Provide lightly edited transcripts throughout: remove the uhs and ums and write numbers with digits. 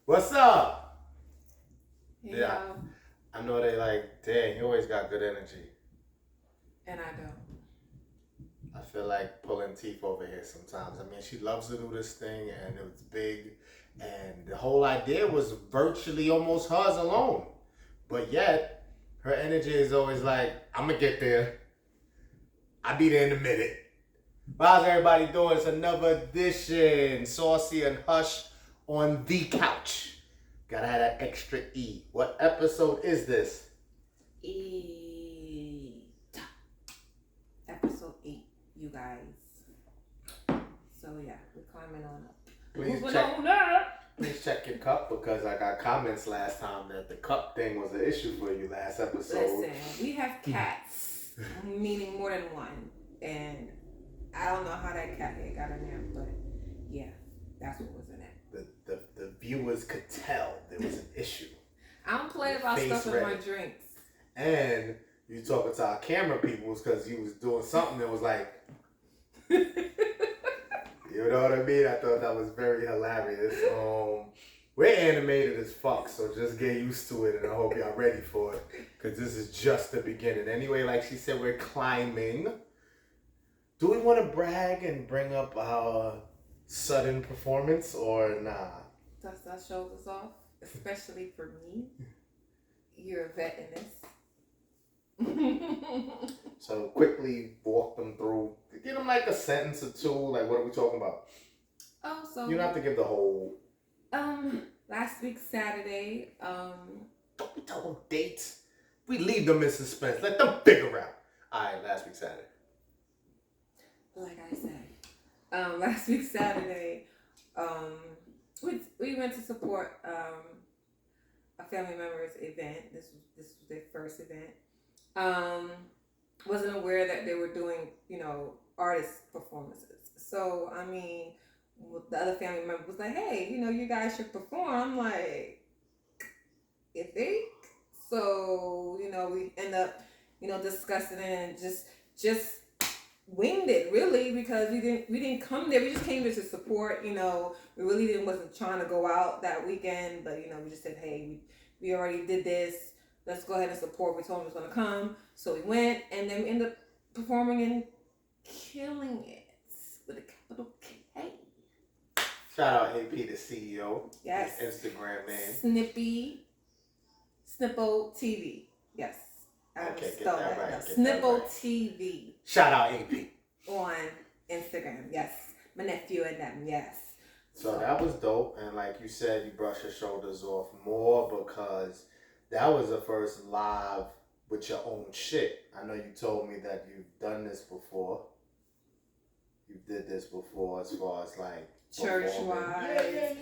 What's up? Hey Yeah, y'all, I know they like, dang, you always got good energy. and I don't. I feel like pulling teeth over here sometimes. I mean, she loves to do this thing, and it was big, and the whole idea was virtually almost hers alone. But yet, her energy is always like, I'm gonna get there. I'll be there in a minute. How's everybody doing? It's another edition, Saucy and Hush on the couch. Gotta have that extra E. What episode is this? Eight. Episode 8, you guys. So yeah, we're climbing on up. Please Moving check. on up. Please check your cup because I got comments last time that the cup thing was an issue for you last episode. Listen, we have cats, meaning more than one, and I don't know how that cat head got in there, but yeah, that's what was in it. The viewers could tell there was an issue. I don't play about Face stuff in ready. my drinks. And you talking to our camera peoples because you was doing something that was like, you know what I mean? I thought that was very hilarious. We're animated as fuck, so just get used to it, and I hope y'all ready for it, because this is just the beginning. Anyway, like she said, we're climbing. Do we want to brag and bring up our sudden performance or nah? Dust our shoulders off, especially for me. You're a vet in this. So quickly walk them through. Give them like a sentence or two. Like, what are we talking about? Oh, so You don't have to give the whole. last week Saturday, Don't be tell them dates. We leave them in suspense. Let them figure out. All right, last week Saturday. like I said, last week Saturday, we went to support a family member's event. This was their first event. Wasn't aware that they were doing, artist performances. So I mean, the other family member was like, "Hey, you guys should perform." I'm like, "You think?" So we end up, discussing it and just winged it really because we didn't come there. We just came there to support. We really didn't wasn't trying to go out that weekend, but we just said, "Hey, we already did this. Let's go ahead and support." We told them we was gonna come, so we went, and then we ended up performing and killing it with a capital K. Shout out AP, the CEO. Yes. Instagram name. Snippo TV. Yes. I Okay, get spelled that that. right, No, get that Snippo right. TV Shout out AP. on Instagram. Yes. My nephew and them. Yes. So that was dope, and like you said, you brush your shoulders off more because that was the first live with your own shit. I know you told me that you've done this before. You did this before as far as like Church performing. wise.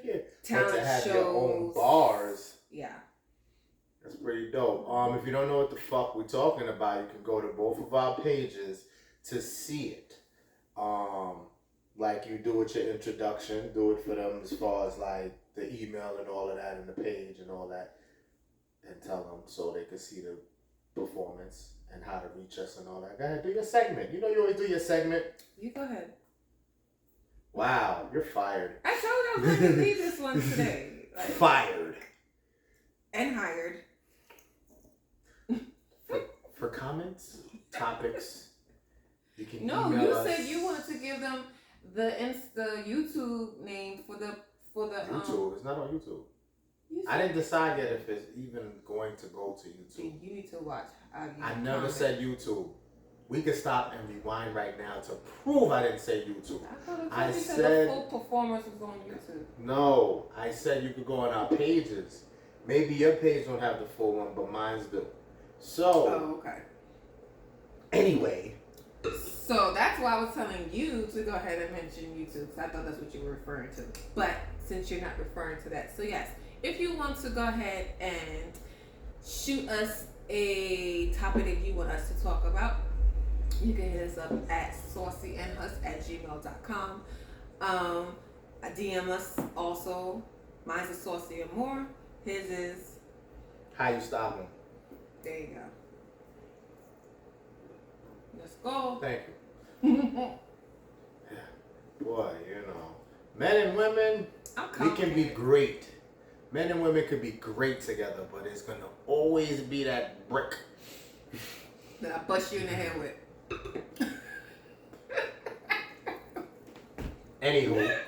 Yeah. Talent But to have shows. your own bars, Yeah. that's pretty dope. If you don't know what the fuck we're talking about, you can go to both of our pages to see it. Like you do with your introduction, do it for them as far as like the email and all of that and the page and all that, and tell them so they can see the performance and how to reach us and all that. Go ahead, do your segment. You know you always do your segment. You go ahead. Wow, you're fired. I told you I was going to leave this one today. Fired. And hired. For comments, topics, you can No, email you us. said you wanted to give them the YouTube name for the YouTube. It's not on YouTube. You I didn't decide yet if it's even going to go to YouTube. You need to watch. I never said YouTube. We could stop and rewind right now to prove I didn't say YouTube. I I said said the full performance was on YouTube. no. I said you could go on our pages. Maybe your page don't have the full one, but mine's do. So. Oh, okay. Anyway. So that's why I was telling you to go ahead and mention YouTube, because I thought that's what you were referring to. But since you're not referring to that, so yes, if you want to go ahead and shoot us a topic that you want us to talk about, you can hit us up at saucyandhus@gmail.com. DM us also. Mine's is Saucy and More. His is. How you stop him? There you go. Let's go. Thank you. Yeah. Boy, men and women, we can be great Men and women could be great together, but it's gonna always be that brick. That I bust you in the head with. Anywho,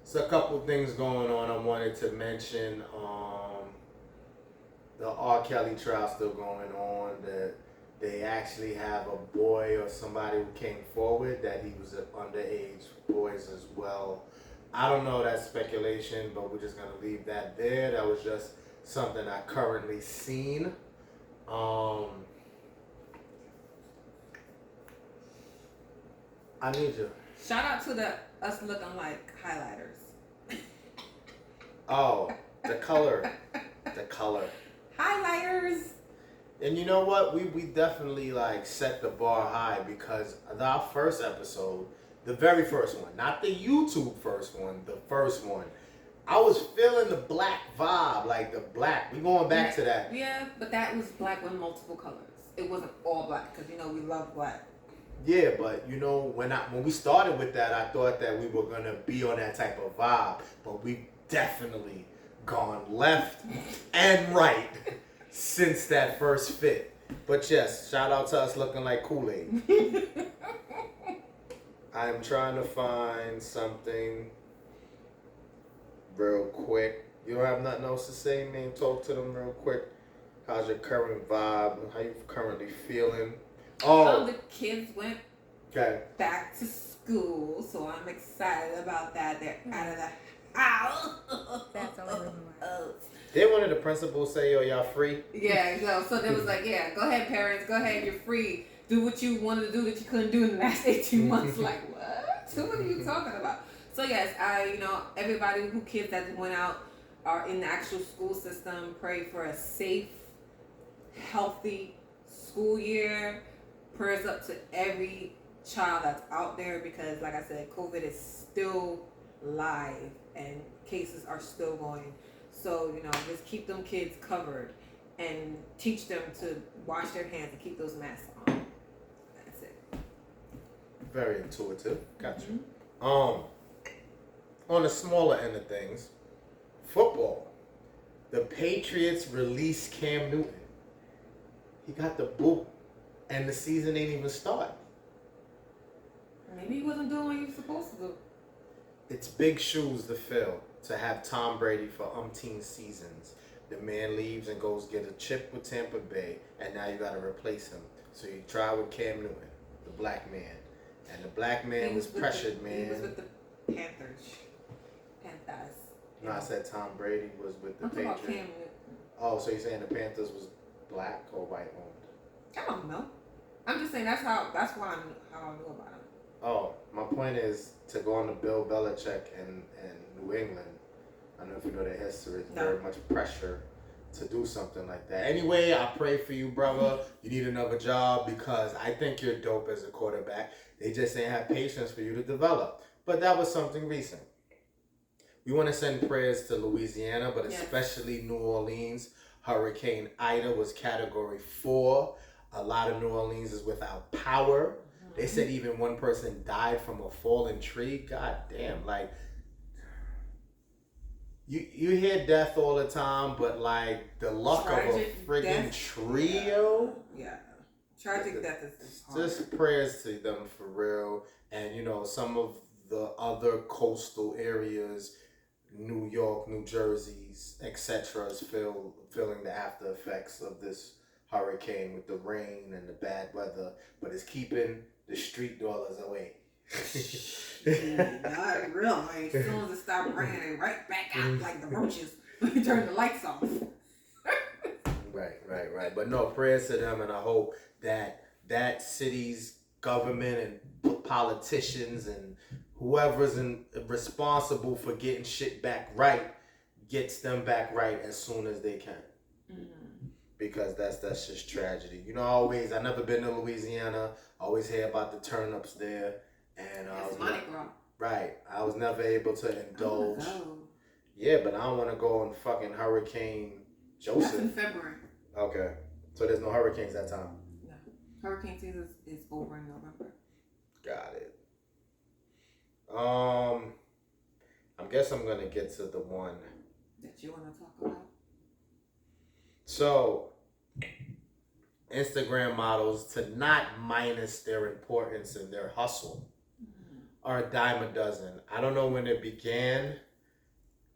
so a couple things going on. I wanted to mention the R. Kelly trial still going on. That they actually have a boy or somebody who came forward that he was an underage boys as well. I don't know, that's speculation, but we're just gonna leave that there. That was just something I currently seen. I need you. Shout out to us looking like highlighters. Oh, the color. The color. Highlighters. And you know what? We definitely like set the bar high because our first episode, the very first one, not the YouTube first one, the first one, I was feeling the black vibe, like the black. We going back to that. Yeah, but that was black with multiple colors. It wasn't all black because we love black. Yeah, but when we started with that, I thought that we were gonna be on that type of vibe, but we've definitely gone left and right since that first fit. But yes, shout out to us looking like Kool-Aid. I'm trying to find something real quick. You don't have nothing else to say, man? Talk to them real quick. How's your current vibe? How you currently feeling? Oh, the kids went okay. back to school, so I'm excited about that. They're out of the house. That's the only reason why. Did one of the principals say, yo, y'all free? Yeah, so they was like, yeah, go ahead, parents, go ahead, you're free. Do what you wanted to do that you couldn't do in the last 18 months. Like, what? What are you talking about? So yes, everybody who kids that went out are in the actual school system, pray for a safe, healthy school year. Prayers up to every child that's out there because, like I said, COVID is still live and cases are still going. So, just keep them kids covered and teach them to wash their hands and keep those masks on. That's it. Very intuitive. Gotcha. Mm-hmm. On the smaller end of things, football. The Patriots released Cam Newton. He got the boot. And the season ain't even started. Maybe he wasn't doing what he was supposed to do. It's big shoes to fill to have Tom Brady for umpteen seasons. The man leaves and goes get a chip with Tampa Bay, and now you got to replace him. So you try with Cam Newton, the black man. And the black man was pressured, man. He was with the Panthers. No, I said Tom Brady was with the Patriots. Cam Newton. Oh, so you're saying the Panthers was black or white owned? I don't know. I'm just saying that's why I knew about him. Oh, my point is to go on to Bill Belichick and New England. I don't know if you know their history. It's very much pressure to do something like that. Anyway, I pray for you, brother. You need another job because I think you're dope as a quarterback. They just ain't have patience for you to develop. But that was something recent. We want to send prayers to Louisiana, but especially New Orleans. Hurricane Ida was Category 4. A lot of New Orleans is without power. They said even one person died from a fallen tree. God damn, like you hear death all the time, but like the luck tragic of a friggin' trio. Yeah. Tragic death is hard. Just prayers to them for real. And some of the other coastal areas, New York, New Jersey's, etc., is feeling the after effects of this hurricane with the rain and the bad weather, but it's keeping the street dwellers away. Not really. As soon as it stopped raining, right back out like the roaches. Turn the lights off. Right. But no, prayers to them, and I hope that city's government and politicians and whoever's responsible for getting shit back right gets them back right as soon as they can. Because that's just tragedy. I never been to Louisiana. Always hear about the turnips there, and I was never able to indulge. Yeah, but I don't want to go on fucking Hurricane Joseph. That's in February. Okay, so there's no hurricanes that time. No, hurricane season is over in November. Got it. I'm guess I'm gonna get to the one that you want to talk about. So, Instagram models, to not minus their importance and their hustle, are a dime a dozen. I don't know when it began,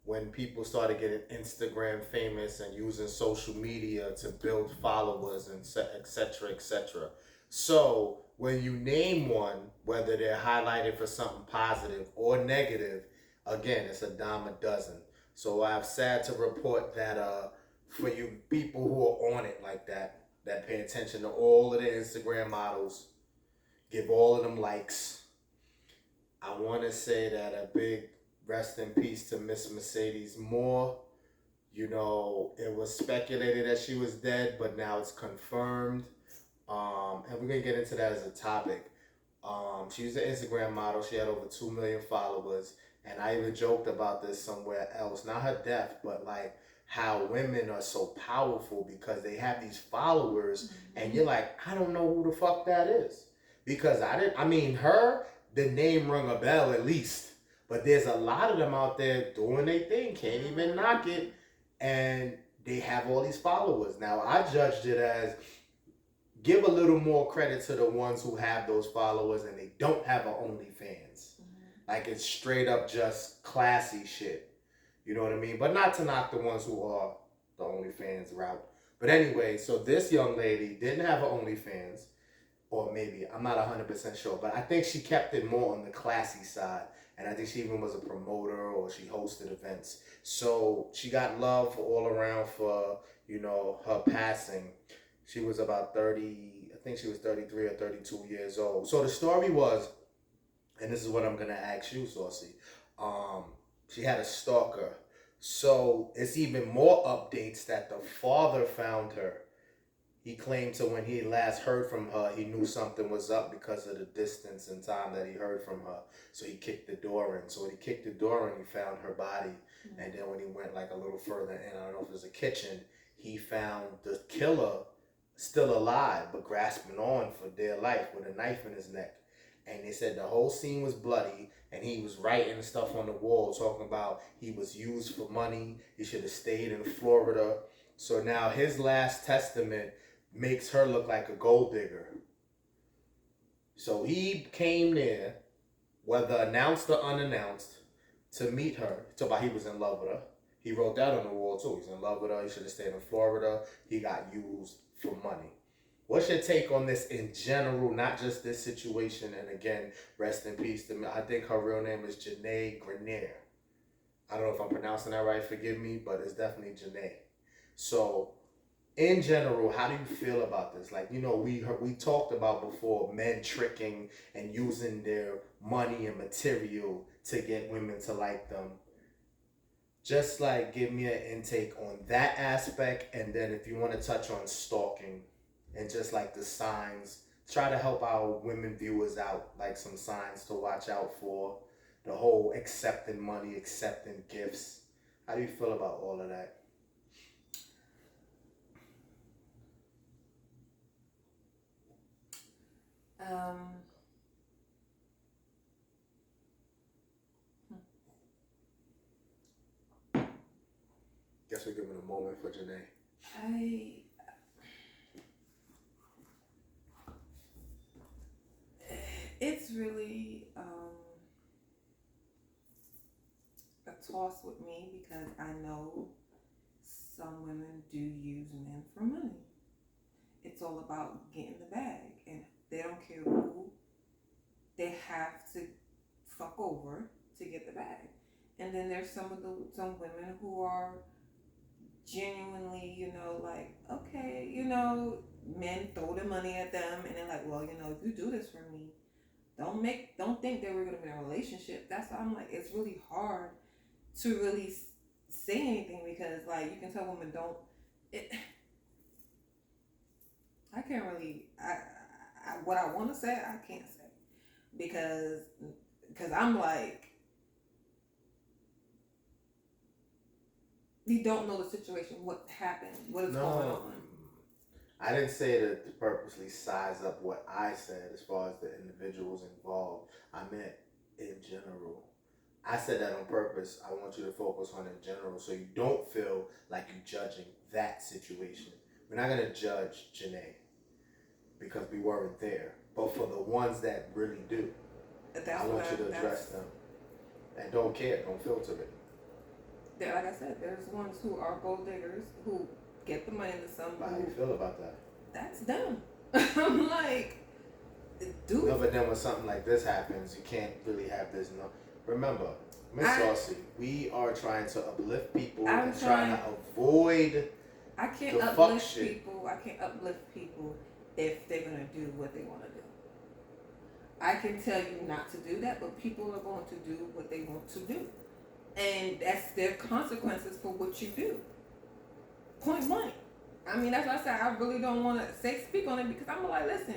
when people started getting Instagram famous and using social media to build followers and etc. etc. So when you name one, whether they're highlighted for something positive or negative, again, it's a dime a dozen. So I'm sad to report that for you people who are on it like that pay attention to all of the Instagram models, give all of them likes. I want to say that a big rest in peace to Miss Mercedes Moore. You know, it was speculated that she was dead, but now it's confirmed. And we're gonna get into that as a topic. She was an Instagram model. She had over 2 million followers, and I even joked about this somewhere else. Not her death, but like how women are so powerful because they have these followers, and you're like, I don't know who the fuck that is, because I mean, the name rung a bell at least, but there's a lot of them out there doing their thing, can't even knock it, and they have all these followers. Now, I judged it as, give a little more credit to the ones who have those followers and they don't have an OnlyFans. Like, it's straight up just classy shit. You know what I mean? But not to knock the ones who are the OnlyFans route. But anyway, so this young lady didn't have an OnlyFans, or maybe, I'm not 100% sure, but I think she kept it more on the classy side. And I think she even was a promoter, or she hosted events. So she got love all around for, you know, her passing. She was about 30, I think she was 33 or 32 years old. So the story was, and this is what I'm going to ask you, Saucy. She had a stalker. So it's even more updates that the father found her. He claimed to, when he last heard from her, he knew something was up because of the distance and time that he heard from her. So he kicked the door in. So when he kicked the door in, he found her body. And then when he went like a little further in, I don't know if it was a kitchen, he found the killer still alive, but grasping on for dear life with a knife in his neck. And they said the whole scene was bloody, and he was writing stuff on the wall talking about he was used for money, he should have stayed in Florida. So now his last testament makes her look like a gold digger. So he came there, whether announced or unannounced, to meet her. He talked about he was in love with her. He wrote that on the wall too. He's in love with her. He should have stayed in Florida. He got used for money. What's your take on this in general, not just this situation? And again, rest in peace to me. I think her real name is Janae Grenier. I don't know if I'm pronouncing that right, forgive me, but it's definitely Janae. So, in general, how do you feel about this? Like, you know, we talked about before men tricking and using their money and material to get women to like them. Just like give me an intake on that aspect, and then if you want to touch on stalking and just like the signs, try to help our women viewers out, like some signs to watch out for, the whole accepting money, accepting gifts. How do you feel about all of that? Guess we're giving a moment for Janae. It's really a toss with me, because I know some women do use men for money. It's all about getting the bag, and they don't care who they have to fuck over to get the bag. And then there's some women who are genuinely, you know, like, okay, you know, men throw the money at them, and they're like, well, you know, if you do this for me, don't think that we're gonna be in a relationship. That's why I'm like, it's really hard to really say anything, because like you can tell women don't. I can't really. What I want to say, I can't say, because I'm like, you don't know the situation, what happened, what is going on. I didn't say to purposely size up what I said as far as the individuals involved. I meant in general. I said that on purpose. I want you to focus on in general so you don't feel like you're judging that situation. We're not going to judge Janae because we weren't there. But for the ones that really do, I want you to address them. And don't care. Don't filter it. Like I said, there's ones who are gold diggers who get the money to some. How do you feel about that? That's dumb. I'm like, dude. No, but then when something like this happens, you can't really have this. No, remember, Miss Saucy, we are trying to uplift people and trying to avoid. I can't uplift people. I can't uplift people if they're gonna do what they want to do. I can tell you not to do that, but people are going to do what they want to do. And that's their consequences for what you do. Point blank. I mean, that's why I said I really don't want to speak on it because I'm like, listen,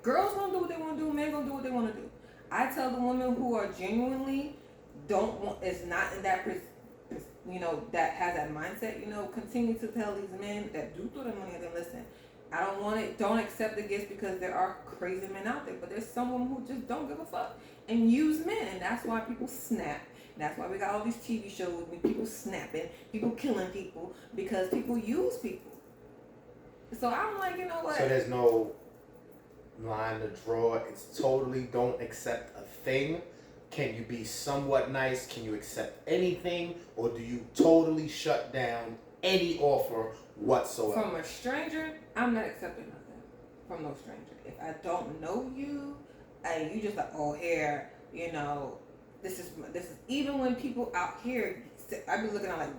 girls gonna do what they want to do, men gonna do what they want to do. I tell the women who are genuinely is not in that, that has that mindset, continue to tell these men that do throw their money at them, listen, I don't want it, don't accept the gifts because there are crazy men out there, but there's some women who just don't give a fuck and use men, and that's why people snap. That's why we got all these TV shows with people snapping, people killing people, because people use people. So I'm like, you know what? So there's no line to draw. It's totally don't accept a thing. Can you be somewhat nice? Can you accept anything? Or do you totally shut down any offer whatsoever? From a stranger, I'm not accepting nothing from no stranger. If I don't know you, and you just like, oh, here, this is even when people out here, I be looking at like,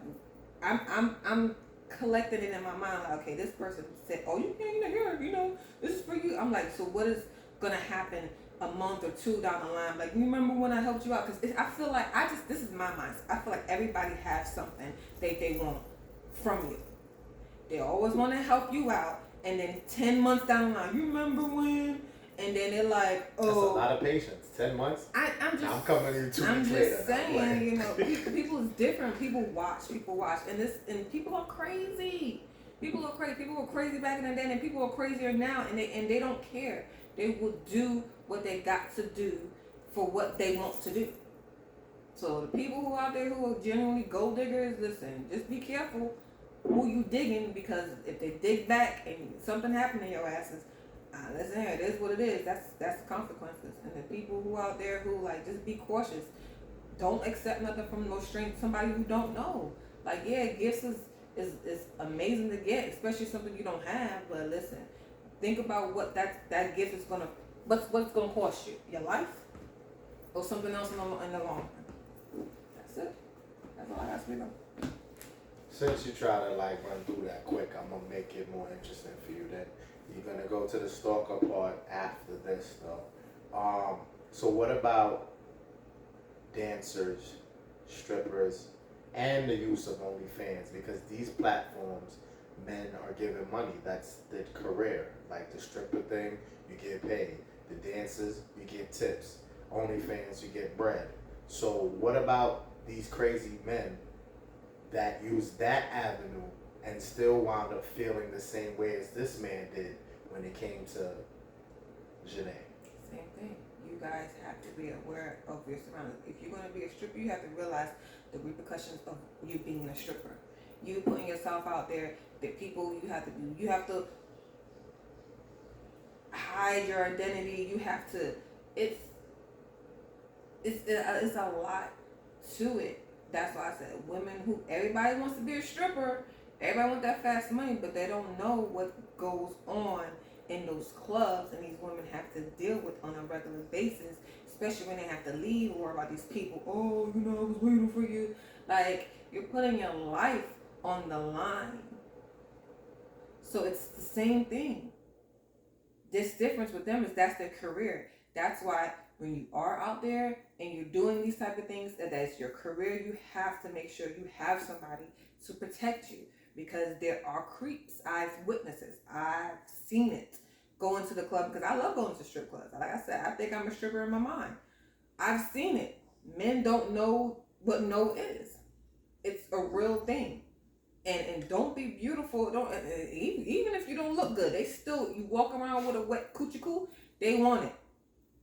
I'm collecting it in my mind like, okay, this person said, oh, you can't get here, this is for you. I'm like, so what is gonna happen a month or two down the line? Like, you remember when I helped you out? Because I feel like this is my mindset. I feel like everybody has something they want from you. They always want to help you out, and then 10 months down the line, you remember when? And then they're like, oh. That's a lot of patience. 10 months? I'm coming to you 2 weeks later. I'm just saying, people is different. People watch. And people are crazy. People are crazy. People were crazy back in the day, and people are crazier now, and they don't care. They will do what they got to do for what they want to do. So the people who out there who are genuinely gold diggers, listen, just be careful who you digging, because if they dig back and something happened to your asses, listen here, it is what it is. That's the consequences. And the people who out there who like, just be cautious. Don't accept nothing from no stranger, somebody you don't know. Like, yeah, gifts is amazing to get, especially something you don't have. But listen, think about what that gift is gonna, what's gonna cost you, your life, or something else in the long run. That's it. That's all I got to speak on. Since you try to like run through that quick, I'm gonna make it more interesting for you. Then you're gonna go to the stalker part after this, though. So what about dancers, strippers, and the use of OnlyFans? Because these platforms, men are giving money. That's the career. Like the stripper thing, you get paid. The dancers, you get tips. OnlyFans, you get bread. So what about these crazy men that use that avenue and still wound up feeling the same way as this man did when it came to Janae? Same thing. You guys have to be aware of your surroundings. If you're going to be a stripper, you have to realize the repercussions of you being a stripper. You putting yourself out there, the people you have to hide your identity. You have to, it's a lot to it. That's why I said women who, everybody wants to be a stripper, everybody wants that fast money, but they don't know what goes on in those clubs, and these women have to deal with on a regular basis, especially when they have to leave or about these people, oh, I was waiting for you. Like, you're putting your life on the line. So it's the same thing. This difference with them is that's their career. That's why when you are out there and you're doing these type of things, that's your career, you have to make sure you have somebody to protect you, because there are creeps. I've witnesses. I've seen it. Going to the club, because I love going to strip clubs. Like I said, I think I'm a stripper in my mind. I've seen it. Men don't know what no is. It's a real thing. And don't be beautiful. Don't even if you don't look good, they still, you walk around with a wet coochie coo, they want it.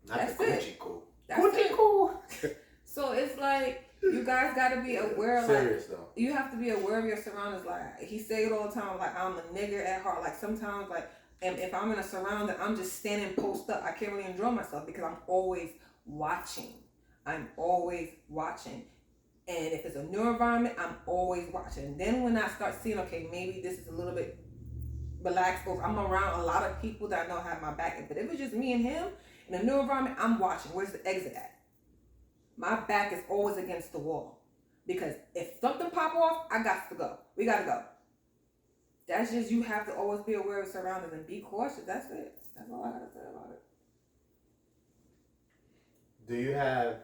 Not That's the it. coochie coo. That's it. So it's like you guys got to be aware. Like Serious though. you have to be aware of your surroundings. Like he say it all the time. Like I'm a nigger at heart. Like sometimes like, and if I'm in a surrounding, I'm just standing post up. I can't really enjoy myself because I'm always watching. I'm always watching. And if it's a new environment, I'm always watching. Then when I start seeing, okay, maybe this is a little bit relaxed, or I'm around a lot of people that I know have my back. But if it's just me and him in a new environment, I'm watching. Where's the exit at? My back is always against the wall. Because if something pop off, I got to go. We got to go. That's just, you have to always be aware of surroundings and be cautious. That's it. That's all I got to say about it. Do you have,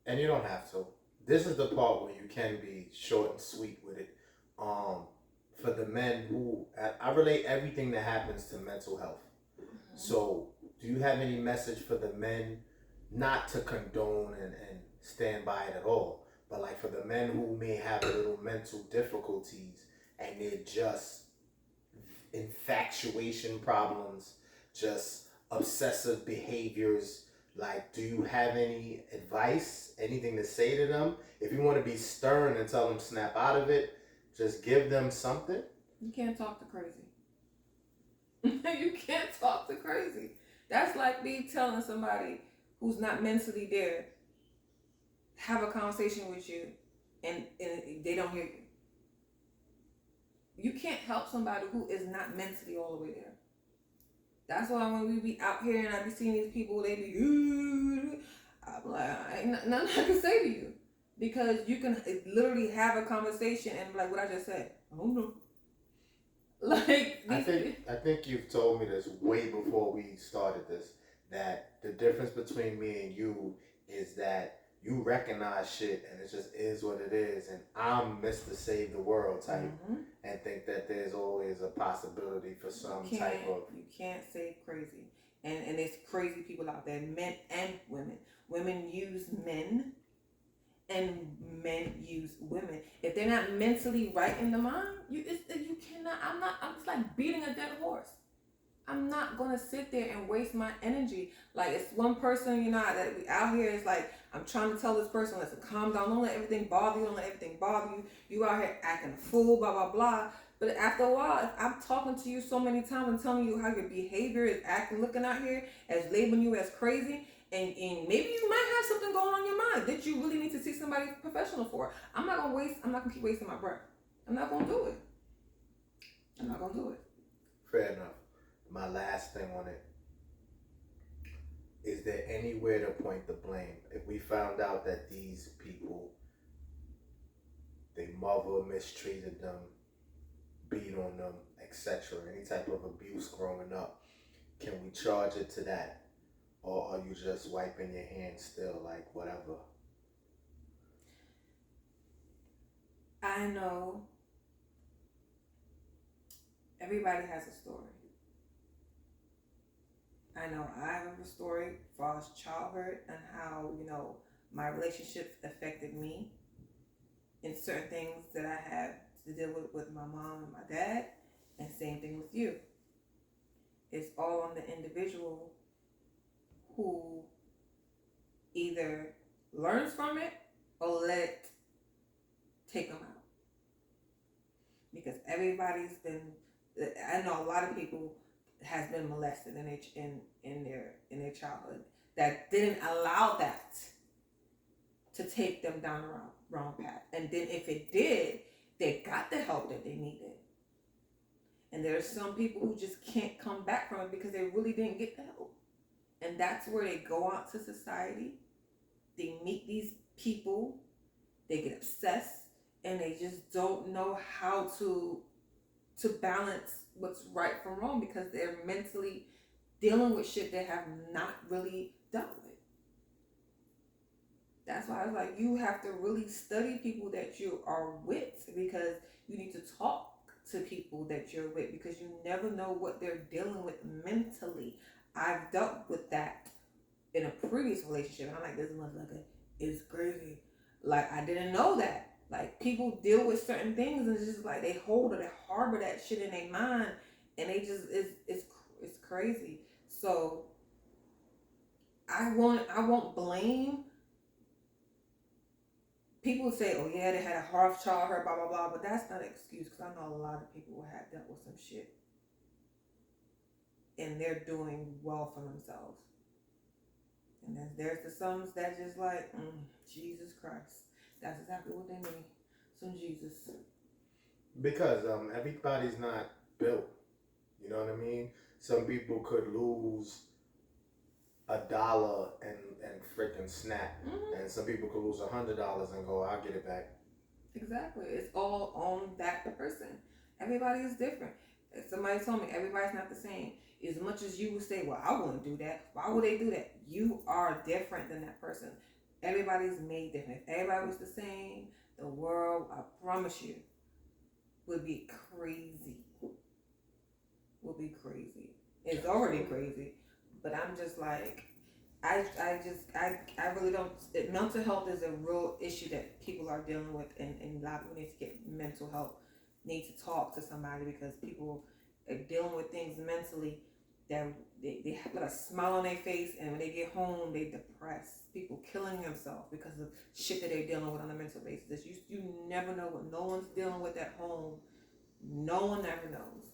and you don't have to, this is the part where you can be short and sweet with it. For the men who, I relate everything that happens to mental health. Mm-hmm. So do you have any message for the men, not to condone and stand by it at all, but like for the men who may have a little mental difficulties and they're just infatuation problems, just obsessive behaviors, like do you have any advice, anything to say to them? If you want to be stern and tell them snap out of it, just give them something. You can't talk to crazy. You can't talk to crazy. That's like me telling somebody who's not mentally there, have a conversation with you, and they don't hear you. You can't help somebody who is not mentally all the way there. That's why when we be out here and I be seeing these people, they be, I'm like, ain't nothing I can say to you. Because you can literally have a conversation and like what I just said, I don't know. Like, I think you've told me this way before we started this, that the difference between me and you is that you recognize shit and it just is what it is, and I'm Mr. Save the World type, and think that there's always a possibility for some type of. You can't save crazy, and there's crazy people out there, men and women. Women use men, and men use women. If they're not mentally right in the mind, you cannot. I'm just like beating a dead horse. I'm not gonna sit there and waste my energy. Like it's one person, that we out here is like, I'm trying to tell this person, listen, calm down, don't let everything bother you, don't let everything bother you. You out here acting a fool, blah, blah, blah. But after a while, if I'm talking to you so many times and telling you how your behavior is acting, looking out here, as labeling you as crazy, and maybe you might have something going on in your mind that you really need to see somebody professional for. I'm not gonna keep wasting my breath. I'm not gonna do it. Fair enough. My last thing on it, is there anywhere to point the blame? If we found out that these people, their mother mistreated them, beat on them, etc., any type of abuse growing up, can we charge it to that? Or are you just wiping your hands still, like whatever? I know everybody has a story. I know I have a story as far as childhood and how, my relationships affected me in certain things that I had to deal with my mom and my dad, and same thing with you. It's all on the individual who either learns from it or let it take them out. Because everybody's been, I know a lot of people has been molested in their childhood that didn't allow that to take them down the wrong path. And then if it did, they got the help that they needed. And there are some people who just can't come back from it because they really didn't get the help. And that's where they go out to society. They meet these people, they get obsessed, and they just don't know how to balance what's right from wrong because they're mentally dealing with shit they have not really dealt with. That's why I was like, you have to really study people that you are with, because you need to talk to people that you're with, because you never know what they're dealing with mentally. I've dealt with that in a previous relationship, and I'm like, this motherfucker is crazy. Like, I didn't know that. Like, people deal with certain things and it's just like they hold or they harbor that shit in their mind, and they just, it's crazy. So I won't blame people say, oh yeah, they had a hard childhood, blah blah blah, but that's not an excuse because I know a lot of people who have dealt with some shit and they're doing well for themselves. And then there's the sums that just like, Jesus Christ, that's exactly what they need, some Jesus. Because everybody's not built. You know what I mean? Some people could lose $1 and freaking snap, and some people could lose $100 and go, "I'll get it back." Exactly. It's all on that person. Everybody is different. If somebody told me everybody's not the same, as much as you would say, well, I wouldn't do that. Why would they do that? You are different than that person. Everybody's made different. If everybody was the same, the world, I promise you, would be crazy. Would be crazy. It's already crazy. But I'm just like, I really don't. Mental health is a real issue that people are dealing with, and a lot of people need to get mental help. Need to talk to somebody because people are dealing with things mentally that they put a smile on their face, and when they get home, they depressed. People killing themselves because of shit that they're dealing with on a mental basis. You never know what no one's dealing with at home. No one ever knows.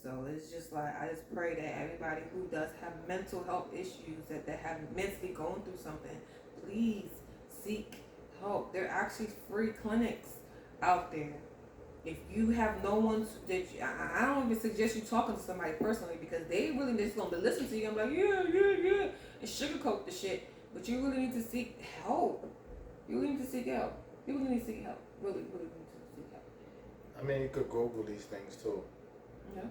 So it's just like, I just pray that everybody who does have mental health issues, that have mentally going through something, please seek help. There are actually free clinics out there. If you have no one I don't even suggest you talking to somebody personally because they really just gonna listen to you and be like, yeah, and sugarcoat the shit. But you really need to seek help. You really need to seek help. You really need to seek help. Really need to seek help. I mean, you could Google these things too. Yeah.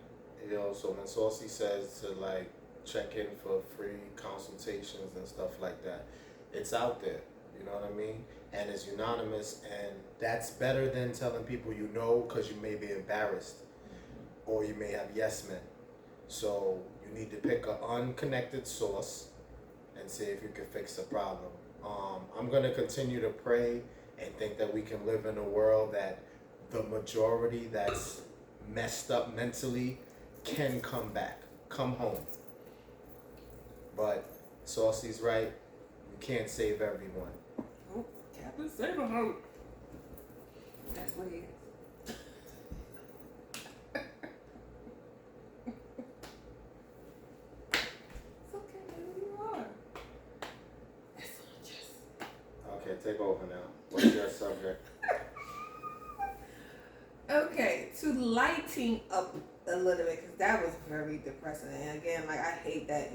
You know, so when Saucy says to like check in for free consultations and stuff like that, it's out there. You know what I mean? And it's anonymous, and that's better than telling people you know because you may be embarrassed or you may have yes men. So you need to pick an unconnected source and see if you can fix the problem. I'm going to continue to pray and think that we can live in a world that the majority that's messed up mentally can come back, come home. But Saucy's right, you can't save everyone. Oh, Captain Saberhoat. That's what he is. It's okay, baby, you are. It's not just. Okay, take over now. What's your subject? Okay, to lighting up a little bit, because that was very depressing. And again, like, I hate that,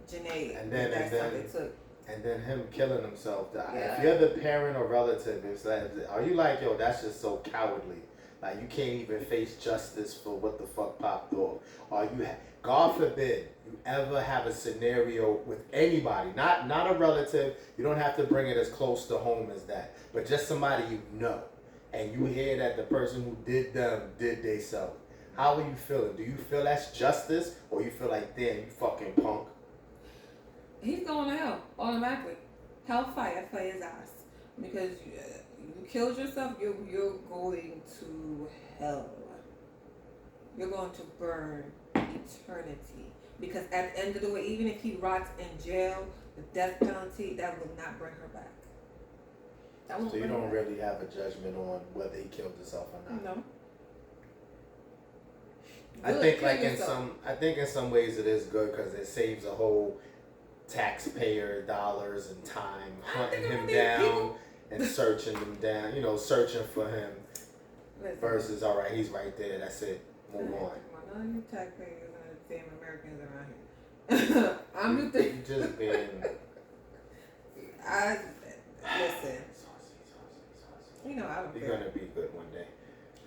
Janae, And then they took. And then him killing himself. Yeah. If you're the parent or relative, it's like, are you like, yo, that's just so cowardly. Like, you can't even face justice for what the fuck popped off. Or you, God forbid, you ever have a scenario with anybody, not a relative. You don't have to bring it as close to home as that, but just somebody you know, and you hear that the person who did them did they self. How are you feeling? Do you feel that's justice, or you feel like, damn, you fucking punk? He's going to hell automatically. Hellfire for his ass. Because you killed yourself, you're going to hell. You're going to burn eternity. Because at the end of the way, even if he rots in jail, the death penalty, that will not bring her back. So you don't really have a judgment on whether he killed himself or not? No. I think in some ways it is good because it saves a whole taxpayer dollars and time hunting him down and searching him down, searching for him. Listen, versus, all right, he's right there, that's it, move on. None of you taxpayers and the damn Americans around here. I'm just being. Listen. I don't You're gonna be good one day.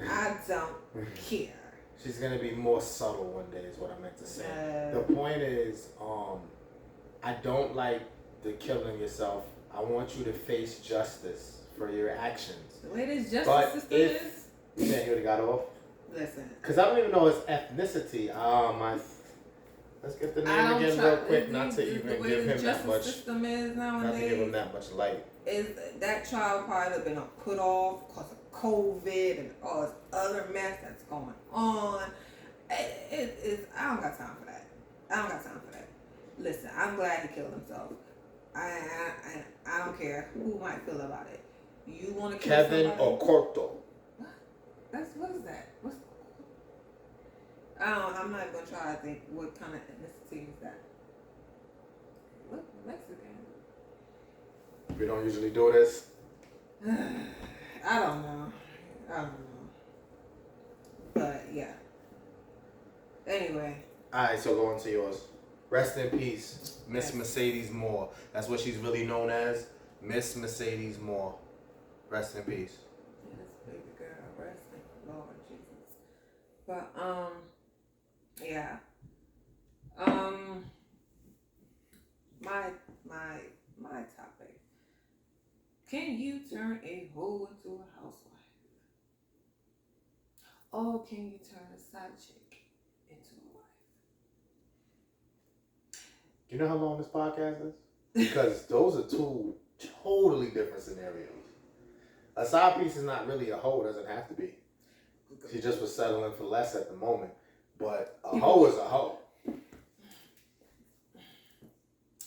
I don't care. She's gonna be more subtle one day, is what I meant to say. The point is, I don't like the killing yourself. I want you to face justice for your actions. The way this justice system is. You think he would have got off? Listen. Because I don't even know his ethnicity. Let's get the name again real quick, not to even give him that much. System is nowadays, not to give him that much light. Is that child probably have been put off because of COVID and all this other mess that's going on? I don't got time for that. Listen, I'm glad he killed himself. I don't care who might feel about it. You want to kill Kevin somebody? or Corto? What is that? I'm not gonna try to think what kind of ethnicity is that. Look, Mexican. We don't usually do this. I don't know. But yeah. Anyway. Alright, so go on to yours. Rest in peace, Miss Mercedes Moore. That's what she's really known as, Miss Mercedes Moore. Rest in peace. Yes, baby girl, rest in Lord Jesus. But yeah. My topic. Can you turn a hoe into a housewife? Or can you turn a side chick into a wife? Do you know how long this podcast is? Because those are two totally different scenarios. A side piece is not really a hoe, doesn't have to be. She just was settling for less at the moment. But a hoe is a hoe.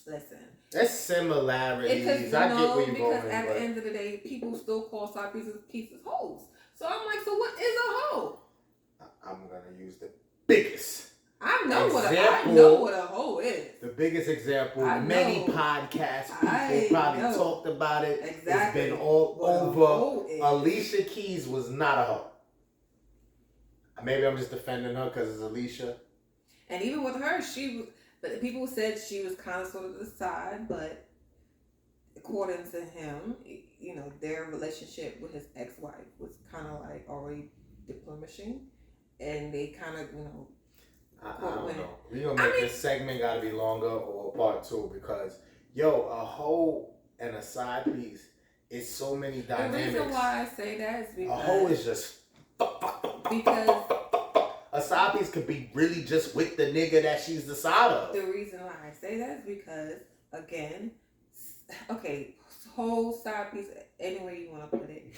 Listen. There's similarities. Because, I get where you're going. Because at the end of the day, people still call side pieces hoes. So I'm like, so what is a hoe? I'm gonna use the biggest. I know what a hoe is. The biggest example. Many podcasts, people probably talked about it. Exactly. It's been all over. Alicia Keys was not a hoe. Maybe I'm just defending her because it's Alicia. And even with her, but people said she was kind of sort of to the side, but according to him, their relationship with his ex-wife was kind of like already diminishing, and they kind of, I don't know. We're going to make this segment got to be longer or part two because, a hoe and a side piece is so many dynamics. The reason why I say that is because... A hoe is just... Because... A side piece could be really just with the nigga that she's the side of. The reason why I say that is because, again, okay, whole side piece, any way you want to put it.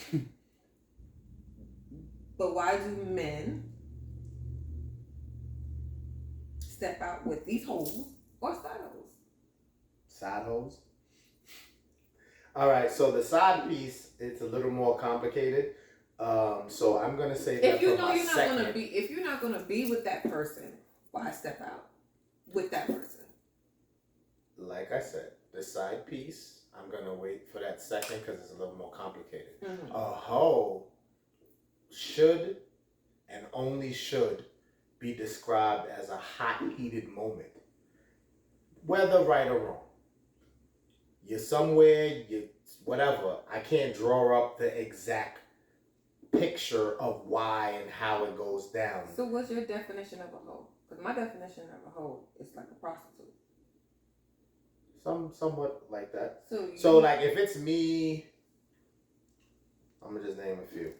But why do men step out with these hoes or side hoes? Side hoes? All right, so the side piece, it's a little more complicated. So I'm gonna say that if you're not gonna be with that person, why step out with that person? Like I said, the side piece, I'm gonna wait for that second because it's a little more complicated. Mm-hmm. A hoe should and only should be described as a hot, heated moment, whether right or wrong. You're somewhere, whatever. I can't draw up the exact picture of why and how it goes down. So what's your definition of a hoe? Because my definition of a hoe is like a prostitute. Somewhat like that. So like if it's me, I'm gonna just name a few.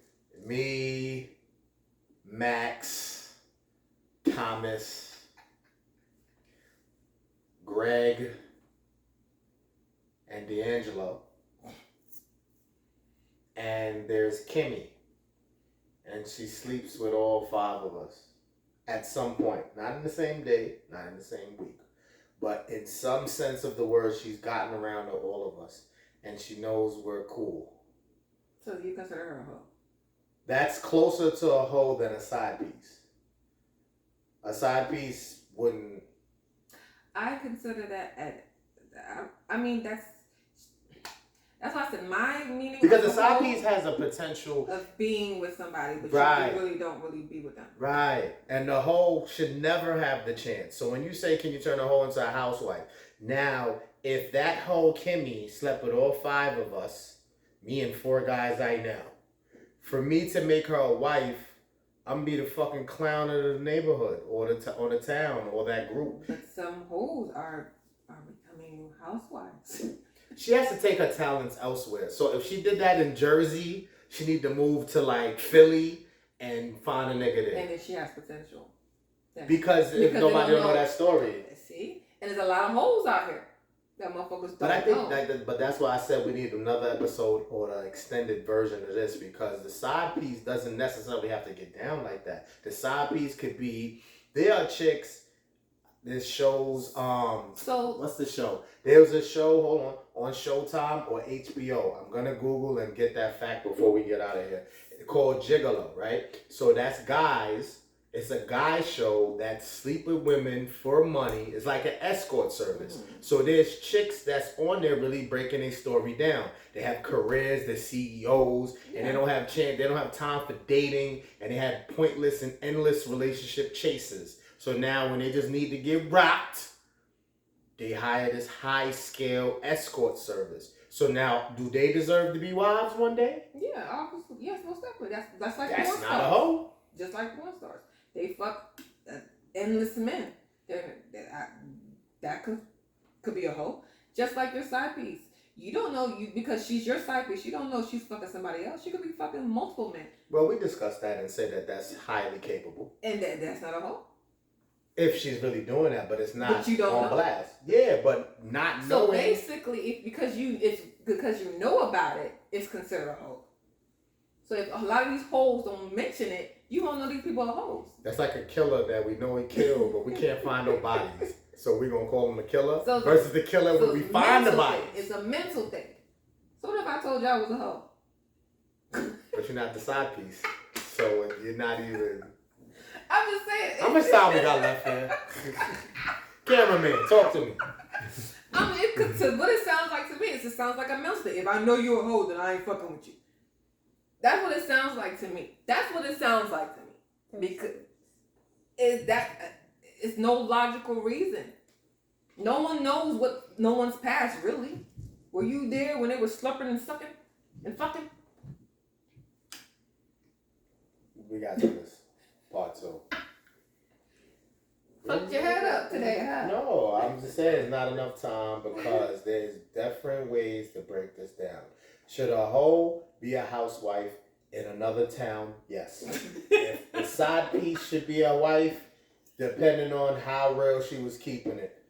Me, Max, Thomas, Greg, and D'Angelo. And there's Kimmy. And she sleeps with all five of us at some point. Not in the same day, not in the same week. But in some sense of the word, she's gotten around to all of us. And she knows we're cool. So you consider her a hoe? That's closer to a hoe than a side piece. A side piece wouldn't... I consider that that's why I said my meaning. Because a side piece has a potential of being with somebody, but you really don't be with them. Right. And the hoe should never have the chance. So when you say, can you turn a hoe into a housewife? Now, if that hoe Kimmy slept with all five of us, me and four guys I know, for me to make her a wife, I'm gonna be the fucking clown of the neighborhood or the town or that group. But some hoes are becoming housewives. She has to take her talents elsewhere. So if she did that in Jersey, she need to move to like Philly and find a nigga there. And then she has potential. Yeah. Because if nobody don't know that story. See? And there's a lot of hoes out here that motherfuckers don't But I think know. but that's why I said we need another episode or the extended version of this, because the side piece doesn't necessarily have to get down like that. The side piece could be, there are chicks There's shows. So What's the show? There's a show. Hold on Showtime or HBO. I'm gonna Google and get that fact before we get out of here. It's called Gigolo, right? So that's guys. It's a guy show that sleep with women for money. It's like an escort service. So there's chicks that's on there really breaking their story down. They have careers, they're CEOs, and they don't have chance. They don't have time for dating, and they have pointless and endless relationship chases. So now when they just need to get rocked, they hire this high scale escort service. So now, do they deserve to be wives one day? yeah, obviously, yes, most definitely. That's like That's porn not stars. a hoe. Just like porn stars, they fuck endless men. That could be a hoe. Just like your side piece. You don't know because she's your side piece. You don't know she's fucking somebody else. She could be fucking multiple men. Well, we discussed that and said that that's highly capable. And that's not a hoe. If she's really doing that, but it's not But you don't on know. blast. Yeah, but not So knowing. basically, because you know about it, it's considered a hoe. So if a lot of these hoes don't mention it, you won't know these people are hoes. That's like a killer that we know he killed, but we can't find no bodies. So we're going to call him a killer So versus the killer when we it's find the mental bodies. thing. It's a mental thing. So what if I told you I was a hoe? But you're not the side piece. So you're not even... I'm just saying. How much time we got left here? Cameraman, talk to me. I mean, so what it sounds like to me is it sounds like a mental thing. If I know you're a hoe, then I ain't fucking with you. That's what it sounds like to me. That's what it sounds like to me. Because it's no logical reason. No one knows what no one's past, really. Were you there when they were slurping and sucking and fucking? We got to do this. Part 2. Fucked your head up today, huh? No, I'm just saying it's not enough time because there's different ways to break this down. Should a hoe be a housewife in another town? Yes. If the side piece should be a wife, depending on how real she was keeping it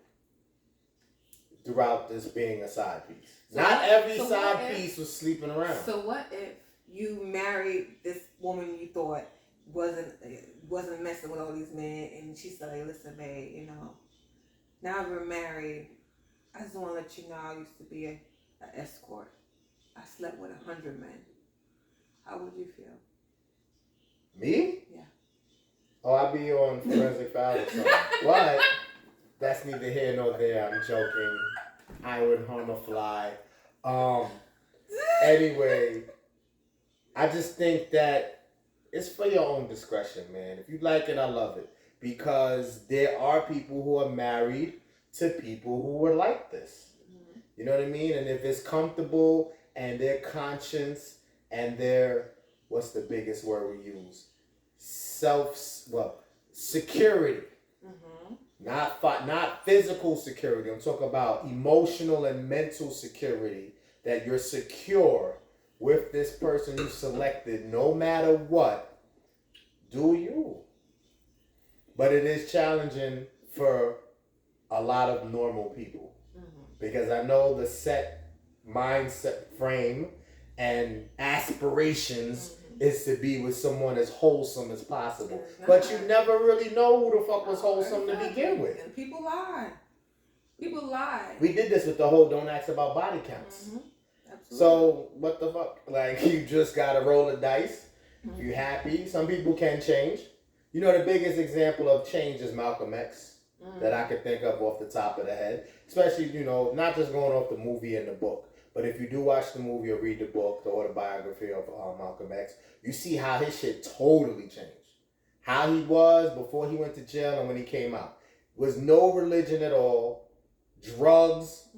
throughout this being a side piece. So Not what- every so side what if- piece was sleeping around. So what if you married this woman you thought wasn't messing with all these men, and she said, "Hey, listen, babe, you know, now we're married. I just want to let you know I used to be an escort. I slept with 100 men. How would you feel?" Me? Yeah. Oh, I'd be on Forensic Files or something. But that's neither here nor there. I'm joking. I would harm a fly. Anyway, I just think that it's for your own discretion, man. If you like it, I love it. Because there are people who are married to people who are like this. Mm-hmm. You know what I mean? And if it's comfortable and their conscience and their, what's the biggest word we use? Security. Mm-hmm. Not physical security. I'm talking about emotional and mental security. That you're secure with this person you selected, no matter what. Do you? But it is challenging for a lot of normal people. Mm-hmm. Because I know the set mindset frame and aspirations is to be with someone as wholesome as possible. But you never really know who the fuck was wholesome to begin with. And people lie. People lie. We did this with the whole don't ask about body counts. Mm-hmm. Absolutely. So what the fuck? Like, you just gotta roll the dice. If you're happy, some people can change. You know, the biggest example of change is Malcolm X that I could think of off the top of the head. Especially, you know, not just going off the movie and the book. But if you do watch the movie or read the book, the autobiography of Malcolm X, you see how his shit totally changed. How he was before he went to jail and when he came out. Was no religion at all. Drugs.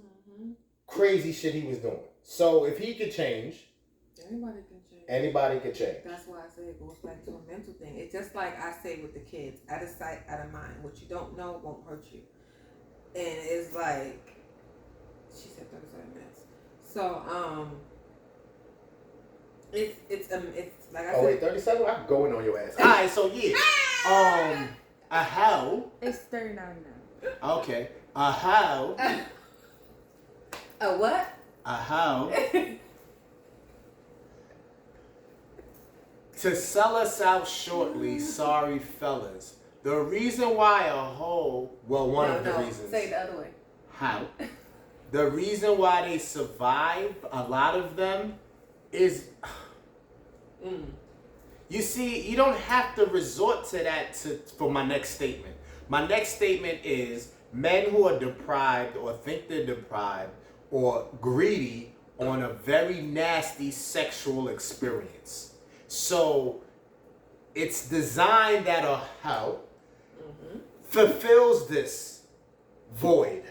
Crazy shit he was doing. So if he could change, Anybody can change. anybody could change. That's why I say it goes back to a mental thing. It's just like I say with the kids, out of sight, out of mind. What you don't know won't hurt you. And it's like, she said 37 minutes. So, it's like I said. Oh wait, 37? I'm going on your ass. Alright, so yeah. A how? It's 39 now. Okay. A how? A what? A how? To sell us out shortly, sorry fellas. The reason why a hoe, well, one of the No, reasons. say it the other way. How? The reason why they survive, a lot of them, is... You see, you don't have to resort to that for my next statement. My next statement is men who are deprived or think they're deprived or greedy on a very nasty sexual experience. So it's designed that a hoe fulfills this void.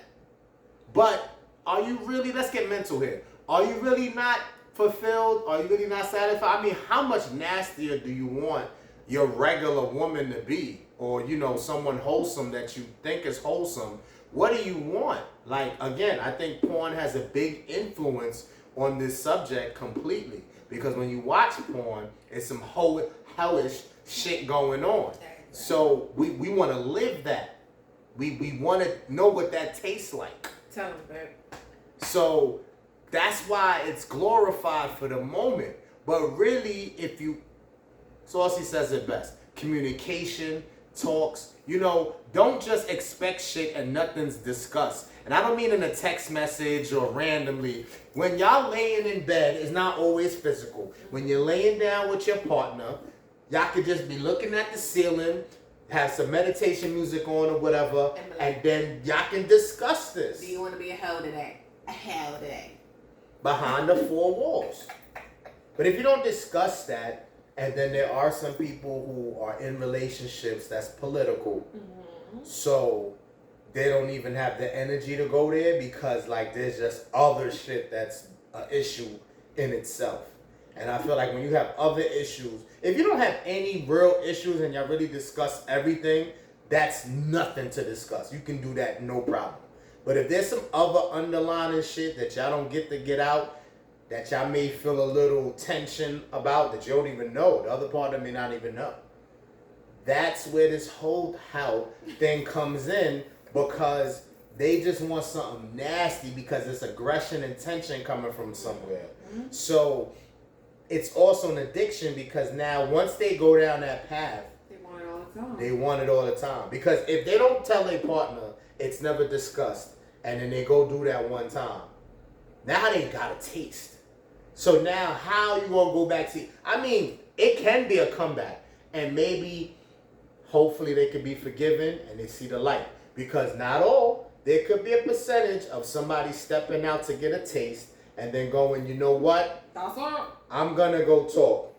But are you really, let's get mental here. Are you really not fulfilled? Are you really not satisfied? I mean, how much nastier do you want your regular woman to be? Or, you know, someone wholesome that you think is wholesome. What do you want? Like, again, I think porn has a big influence on this subject completely. Because when you watch porn, it's some hellish shit going on. So we want to live that. We want to know what that tastes like. Tell them, babe. So that's why it's glorified for the moment. But really, if you, Saucy says it best, communication, talks, you know, don't just expect shit and nothing's discussed. And I don't mean in a text message or randomly. When y'all laying in bed, it's not always physical. When you're laying down with your partner, y'all could just be looking at the ceiling, have some meditation music on or whatever, and then y'all can discuss this. Do you want to be a hoe today? A hoe today. Behind the four walls. But if you don't discuss that, and then there are some people who are in relationships that's political, so they don't even have the energy to go there because like there's just other shit that's an issue in itself. And I feel like when you have other issues, if you don't have any real issues and y'all really discuss everything, that's nothing to discuss. You can do that, no problem. But if there's some other underlying shit that y'all don't get out, that y'all may feel a little tension about that you don't even know, the other partner may not even know. That's where this whole how thing comes in, because they just want something nasty because it's aggression and tension coming from somewhere. So it's also an addiction because now once they go down that path, They want it all the time. they want it all the time. Because if they don't tell their partner, it's never discussed, and then they go do that one time, now they got a taste. So now how you gonna go back to, I mean, it can be a comeback, and maybe hopefully they can be forgiven and they see the light. Because not all, there could be a percentage of somebody stepping out to get a taste and then going, you know what? That's all. I'm gonna go talk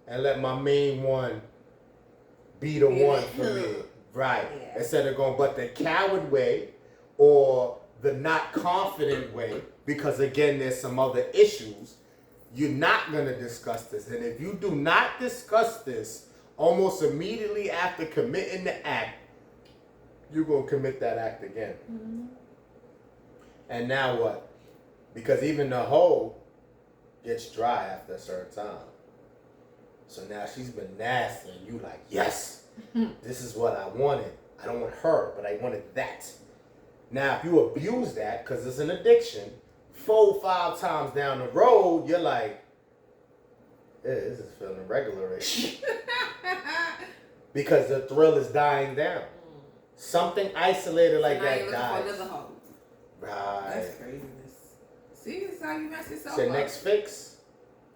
and let my main one be the one for me. Right. Yeah. Instead of going, but the coward way or the not confident way, because again, there's some other issues, you're not gonna discuss this. And if you do not discuss this, almost immediately after committing the act, you're gonna commit that act again. And now what? Because even the hoe gets dry after a certain time. So now she's been nasty and you like, yes, this is what I wanted. I don't want her, but I wanted that. Now, if you abuse that, because it's an addiction, 4-5 times down the road, you're like, yeah, this is feeling regular-ish. Because the thrill is dying down. Something isolated like So now that you're looking dies. for another hoe. Right. That's craziness. See, this is how you mess yourself So up. next fix,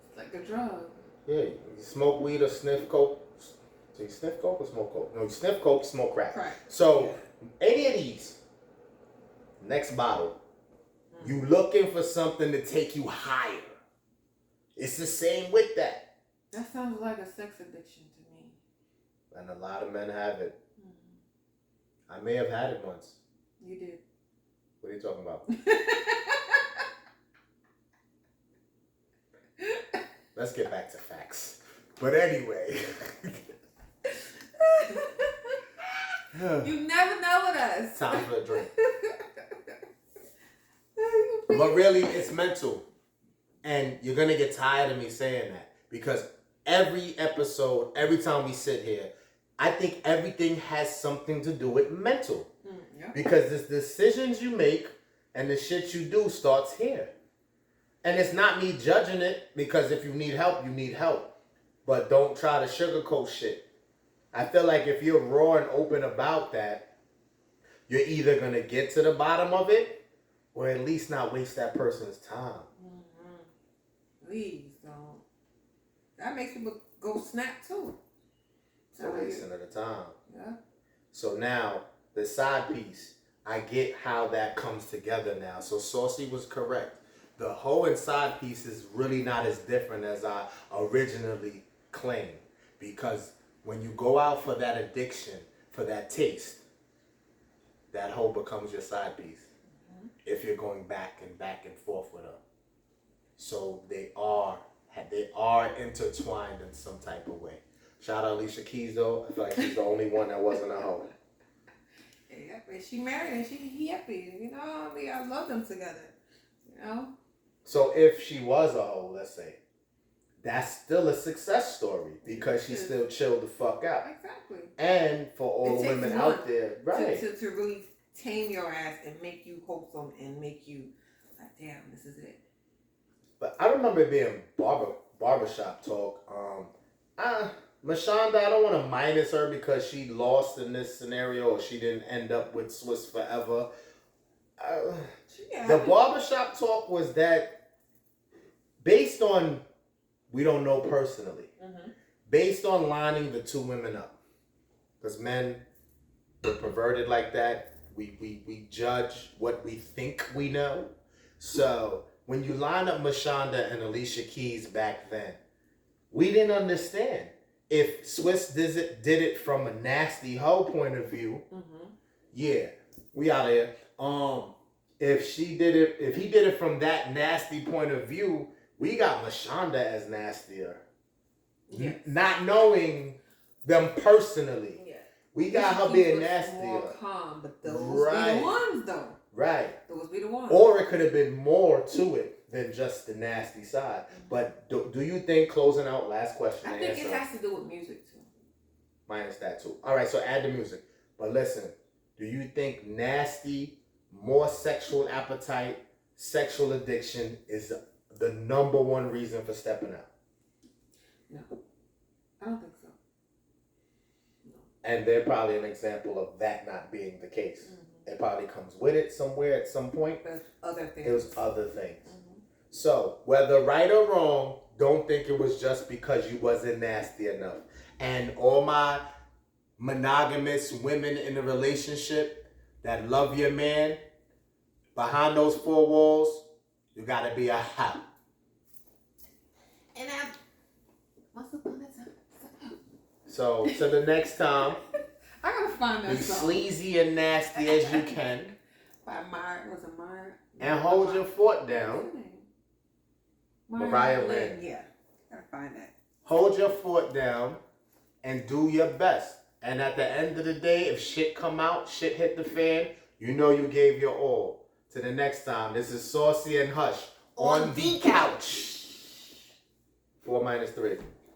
It's like a drug. yeah, you smoke weed or sniff coke. So you sniff coke or smoke coke? No, you sniff coke, smoke crack. Crack. So any of these, next bottle, you looking for something to take you higher. It's the same with that. That sounds like a sex addiction to me. And a lot of men have it. I may have had it once. You did. What are you talking about? Let's get back to facts. But anyway. You never know with us. Time for a drink. But really, it's mental. And you're going to get tired of me saying that. Because every episode, every time we sit here, I think everything has something to do with mental. Yeah. Because the decisions you make and the shit you do starts here. And it's not me judging it, because if you need help, you need help. But don't try to sugarcoat shit. I feel like if you're raw and open about that, you're either gonna get to the bottom of it, or at least not waste that person's time. Please don't. That makes people go snap too. It's a wasting of the time. Yeah. So now the side piece, I get how that comes together now. So Saucy was correct. The hoe and side piece is really not as different as I originally claimed, because when you go out for that addiction, for that taste, that hoe becomes your side piece. If you're going back and forth with her. So they are intertwined in some type of way. Shout out Alicia Keys though. I feel like she's the only one that wasn't a hoe. Yeah, but she married and he happy. You know, I love them together. You know? So if she was a hoe, let's say, that's still a success story because she still chilled the fuck out. Exactly. And for all women out there, right. To really tame your ass and make you wholesome and make you like, damn, this is it. But I remember it being barbershop talk. Mashonda, I don't want to minus her because she lost in this scenario or she didn't end up with Swiss forever. The barbershop talk was that based on, we don't know personally, based on lining the two women up. Because men were perverted like that. We judge what we think we know. So when you line up Mashonda and Alicia Keys back then, we didn't understand. If Swiss did it from a nasty hoe point of view, yeah, we out of here. If he did it from that nasty point of view, we got Mashonda as nastier. Yes. Not knowing them personally. Yeah. We got her being nastier. More calm, but those be the ones though. Right. Those be the ones. Or it could have been more to it than just the nasty side. But do you think, closing out, last question? I think it has to do with music too. Minus that too. All right, so add the music. But listen, do you think nasty, more sexual appetite, sexual addiction is the number one reason for stepping out? No, I don't think so. No. And they're probably an example of that not being the case. It probably comes with it somewhere at some point. There's other things. It was other things. So, whether right or wrong, don't think it was just because you wasn't nasty enough. And all my monogamous women in a relationship that love your man, behind those four walls, you gotta be a hoe. And once upon a time. So, till the next time, I gotta find that be song. sleazy and nasty as you can. By Meyer, was it Meyer? And hold your foot down. Mariah Lynn. Yeah, gotta find that. Hold your foot down and do your best. And at the end of the day, if shit come out, shit hit the fan, you know you gave your all. To the next time, this is Saucy and Hush on the couch. 4 - 3.